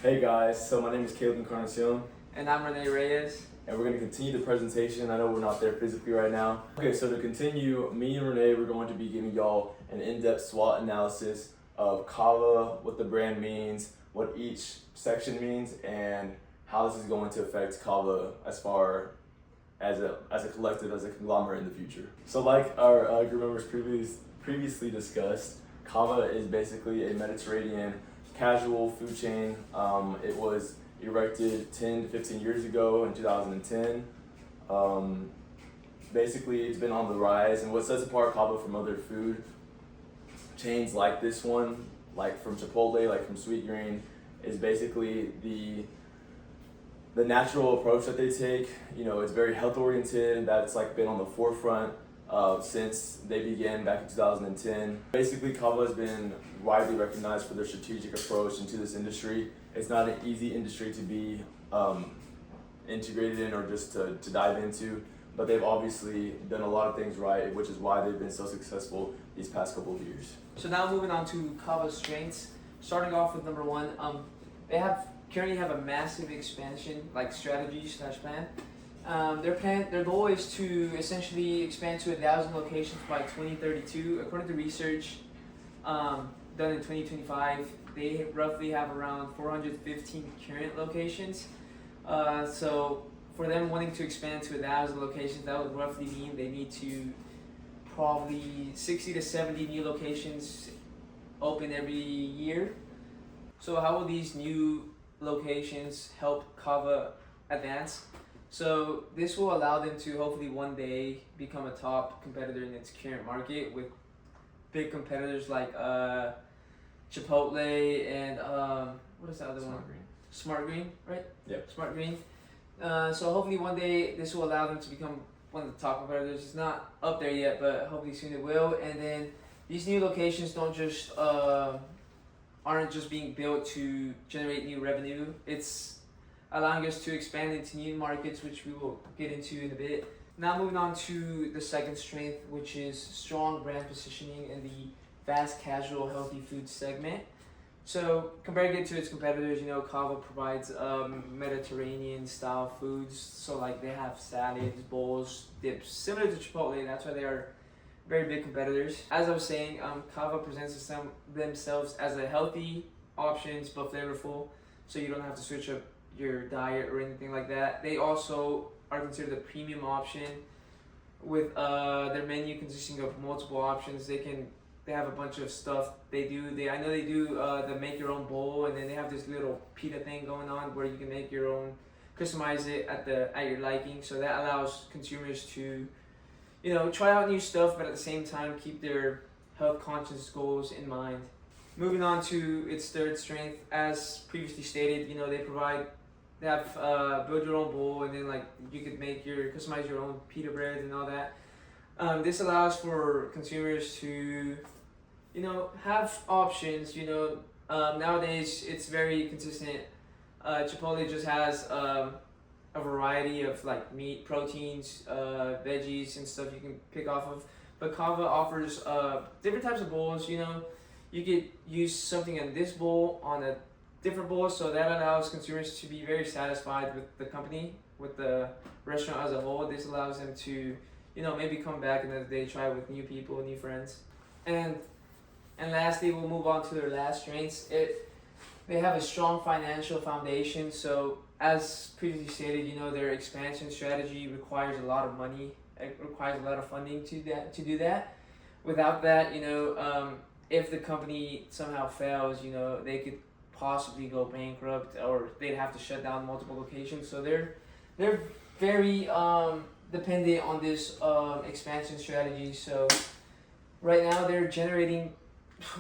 Hey guys, so my name is Caleb Encarnacion, And I'm Renee Reyes. and we're going to continue the presentation. I know we're not there physically right now. Okay, so to continue, me and Renee, we're going to be giving y'all an in-depth SWOT analysis of Cava, what the brand means, what each section means, and how this is going to affect Cava as far as a collective, as a conglomerate in the future. So like our group members previously discussed, Cava is basically a Mediterranean casual food chain. It was erected 10 to 15 years ago in 2010. Basically, it's been on the rise, and what sets apart Cava from other food chains like this one, like from Chipotle, like from Sweet Green, is basically the natural approach that they take. You know, it's very health oriented. That's like been on the forefront since they began back in 2010. Basically, Cava has been widely recognized for their strategic approach into this industry. It's not an easy industry to be integrated in or just to dive into, but they've obviously done a lot of things right, which is why they've been so successful these past couple of years. So now moving on to Cava's strengths. Starting off with number one, they currently have a massive expansion like strategy slash plan. Their goal is to essentially expand to 1,000 locations by 2032. According to research done in 2025, they roughly have around 415 current locations. So for them wanting to expand to 1,000 locations, that would roughly mean they need to probably 60 to 70 new locations open every year. So how will these new locations help Cava advance? So this will allow them to hopefully one day become a top competitor in its current market with big competitors like Chipotle and what is the other one? Smart Green, right? Yep. Smart Green. So hopefully one day this will allow them to become one of the top competitors. It's not up there yet, but hopefully soon it will. And then these new locations aren't just being built to generate new revenue. It's allowing us to expand into new markets, which we will get into in a bit. Now moving on to the second strength, which is strong brand positioning in the fast casual healthy food segment. So comparing it to its competitors, Cava provides Mediterranean style foods. So like they have salads, bowls, dips, similar to Chipotle. That's why they are very big competitors. As I was saying, Cava presents themselves as a healthy options but flavorful, so you don't have to switch up your diet or anything like that. They also are considered a premium option with their menu consisting of multiple options. They have a bunch of stuff I know they do the make your own bowl, and then they have this little pita thing going on where you can make your own, customize it at your liking. So that allows consumers to try out new stuff, but at the same time keep their health conscious goals in mind. Moving on to its third strength, as previously stated, they have build your own bowl, and then like you could customize your own pita breads and all that. This allows for consumers to have options. Nowadays it's very consistent. Chipotle just has a variety of like meat, proteins, veggies and stuff you can pick off of. But Cava offers different types of bowls. You could use something in this bowl on a different bowl, so that allows consumers to be very satisfied with the company, with the restaurant as a whole. This allows them to maybe come back another day, try it with new people, new friends. And lastly, we'll move on to their last strengths. They have a strong financial foundation. So as previously stated, their expansion strategy requires a lot of money. It requires a lot of funding to do that. Without that, if the company somehow fails, they could possibly go bankrupt, or they'd have to shut down multiple locations. So they're very dependent on this expansion strategy. So right now they're generating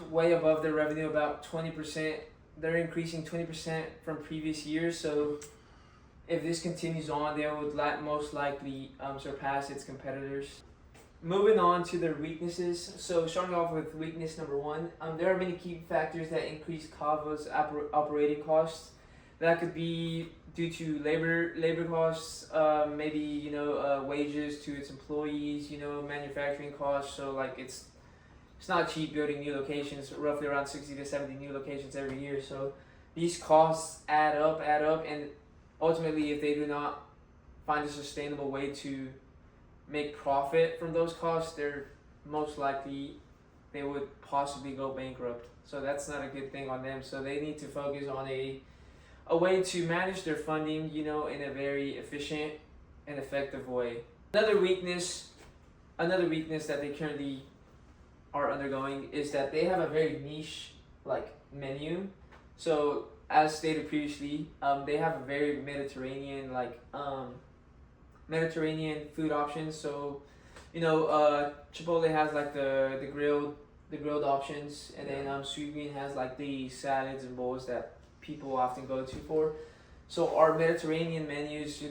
way above their revenue, about 20%. They're increasing 20% from previous years. So if this continues on, they would most likely surpass its competitors. Moving on to their weaknesses. So starting off with weakness number one, there are many key factors that increase Cava's operating costs. That could be due to labor costs, maybe wages to its employees, manufacturing costs. So like it's not cheap building new locations, roughly around 60 to 70 new locations every year. So these costs add up, and ultimately, if they do not find a sustainable way to make profit from those costs, they're most likely they would possibly go bankrupt. So that's not a good thing on them. So they need to focus on a way to manage their funding, in a very efficient and effective way. Another weakness that they currently are undergoing is that they have a very niche menu. So as stated previously, they have a very Mediterranean food options. So Chipotle has the grilled options, and then Sweet Green has the salads and bowls that people often go to for. So our Mediterranean menus,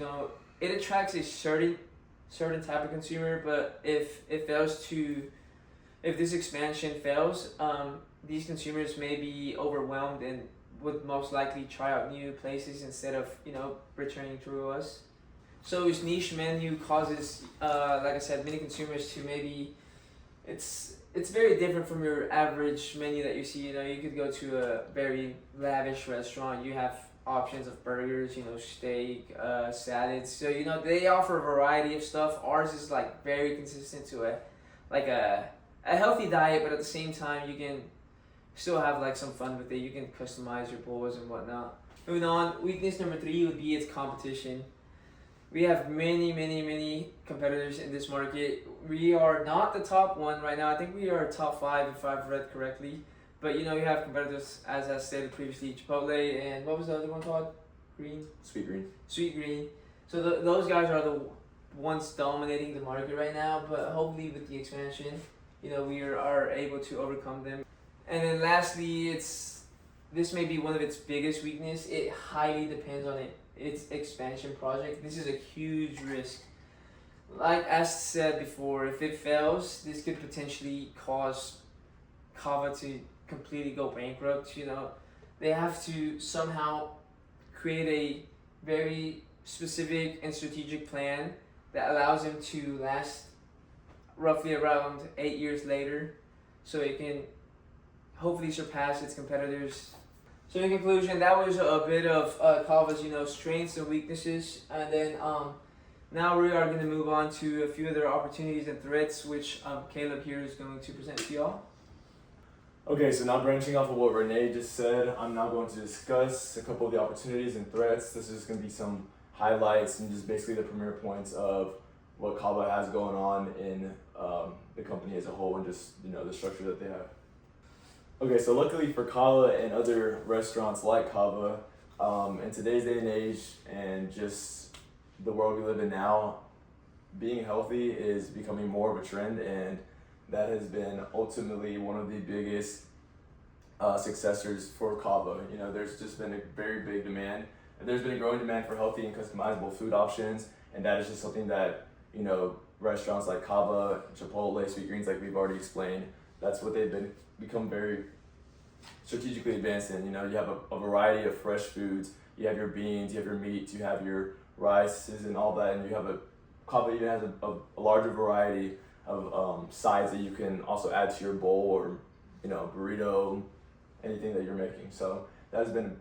it attracts a certain type of consumer, but if this expansion fails, these consumers may be overwhelmed and would most likely try out new places instead of returning to us. So this niche menu causes, like I said, many consumers to maybe it's very different from your average menu that you see. You could go to a very lavish restaurant. You have options of burgers, steak, salads. So they offer a variety of stuff. Ours is very consistent to a healthy diet, but at the same time you can still have some fun with it. You can customize your bowls and whatnot. Moving on, weakness number 3 would be its competition. We have many competitors in this market. We are not the top one right now. I think we are top 5 if I've read correctly. But you have competitors, as I stated previously, Chipotle and what was the other one called? Sweet Green. Sweet Green. So those guys are the ones dominating the market right now. But hopefully with the expansion, we are able to overcome them. And then lastly, this may be one of its biggest weakness. It highly depends on its expansion project. This is a huge risk. Like as said before, if it fails, this could potentially cause Cava to completely go bankrupt. They have to somehow create a very specific and strategic plan that allows them to last roughly around 8 years later, so it can hopefully surpass its competitors. So in conclusion, that was a bit of Cava's strengths and weaknesses, and then now we are going to move on to a few other opportunities and threats, which Caleb here is going to present to y'all. Okay, so now branching off of what Renee just said, I'm now going to discuss a couple of the opportunities and threats. This is going to be some highlights and just basically the premier points of what Cava has going on in the company as a whole, and just the structure that they have. Okay, so luckily for Cava and other restaurants like Cava, in today's day and age and just the world we live in now, being healthy is becoming more of a trend, and that has been ultimately one of the biggest successors for Cava. There's just been a very big demand, and there's been a growing demand for healthy and customizable food options, and that is just something that restaurants like Cava, Chipotle, Sweet Greens, like we've already explained, that's what they've become very strategically advanced in. You have a variety of fresh foods. You have your beans, you have your meats, you have your rices and all that, and Cava even has a larger variety of sides that you can also add to your bowl or burrito, anything that you're making. So that has been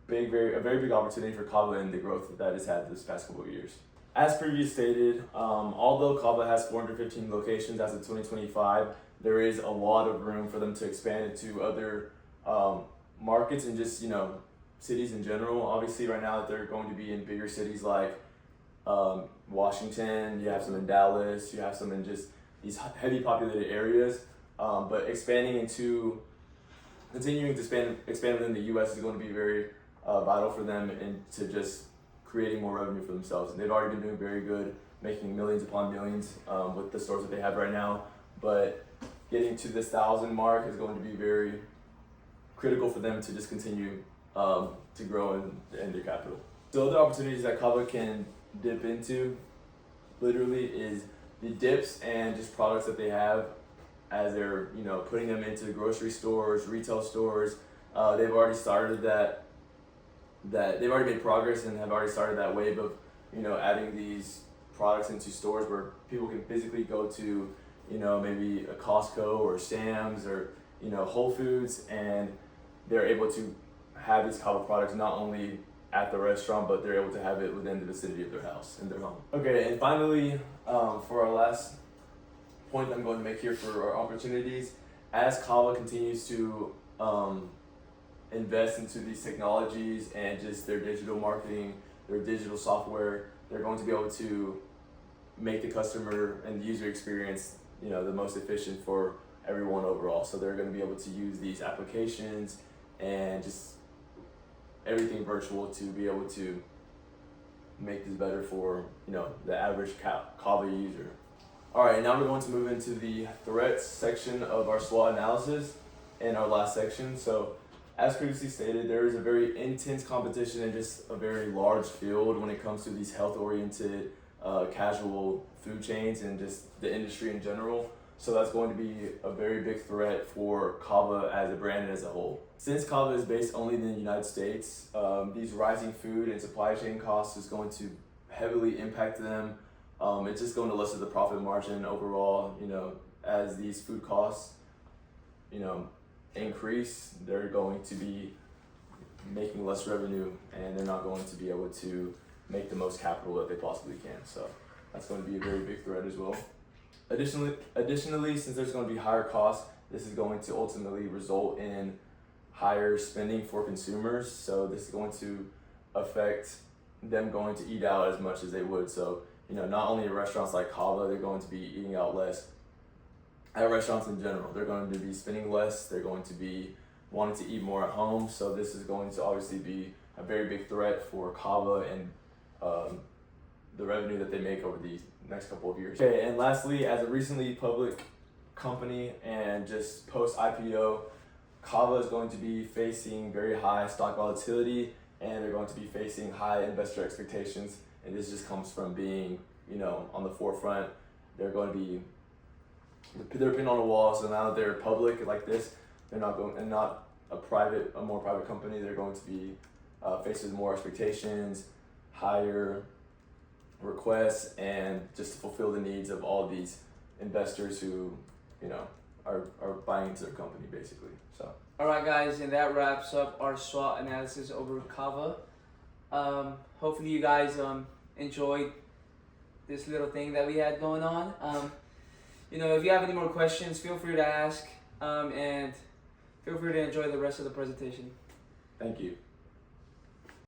a very big opportunity for Cava and the growth that it's had this past couple of years. As previously stated, although Cava has 415 locations as of 2025, there is a lot of room for them to expand into other markets and just cities in general. Obviously right now that they're going to be in bigger cities like Washington, you have some in Dallas, you have some in just these heavy populated areas, but continuing to expand within the U.S. is going to be very vital for them into just creating more revenue for themselves. And they've already been doing very good, making millions upon millions with the stores that they have right now, but getting to this 1,000 mark is going to be very critical for them to just continue to grow in their capital. So other opportunities that Cava can dip into literally is the dips and just products that they have as they're putting them into grocery stores, retail stores. They've already started that they've already made progress and have already started that wave of adding these products into stores where people can physically go to maybe a Costco or Sam's or Whole Foods, and they're able to have these Cava products not only at the restaurant, but they're able to have it within the vicinity of their house, in their home. Okay, and finally, for our last point I'm going to make here for our opportunities, as Cava continues to invest into these technologies and just their digital marketing, their digital software, they're going to be able to make the customer and the user experience, the most efficient for everyone overall. So they're going to be able to use these applications and just everything virtual to be able to make this better for the average Cava user. All right, now we're going to move into the threats section of our SWOT analysis in our last section. So as previously stated, there is a very intense competition and just a very large field when it comes to these health-oriented casual food chains and just the industry in general. So that's going to be a very big threat for Cava as a brand and as a whole. Since Cava is based only in the United States, these rising food and supply chain costs is going to heavily impact them. It's just going to lessen the profit margin overall. As these food costs, increase, they're going to be making less revenue and they're not going to be able to make the most capital that they possibly can. So that's going to be a very big threat as well. Additionally, since there's going to be higher costs, this is going to ultimately result in higher spending for consumers. So this is going to affect them going to eat out as much as they would. So, not only at restaurants like Cava, they're going to be eating out less. At restaurants in general, they're going to be spending less. They're going to be wanting to eat more at home. So this is going to obviously be a very big threat for Cava and the revenue that they make over the next couple of years. Okay, and lastly, as a recently public company and just post IPO, Cava is going to be facing very high stock volatility and they're going to be facing high investor expectations. And this just comes from being, on the forefront. They're going to be, they're pinned on the wall. So now that they're public like this, they're not going, and not a more private company. They're going to be faced with more expectations, higher requests, and just to fulfill the needs of all these investors who, are buying into their company basically. So. All right, guys, and that wraps up our SWOT analysis over Cava. Hopefully you guys enjoyed this little thing that we had going on. If you have any more questions, feel free to ask, and feel free to enjoy the rest of the presentation. Thank you.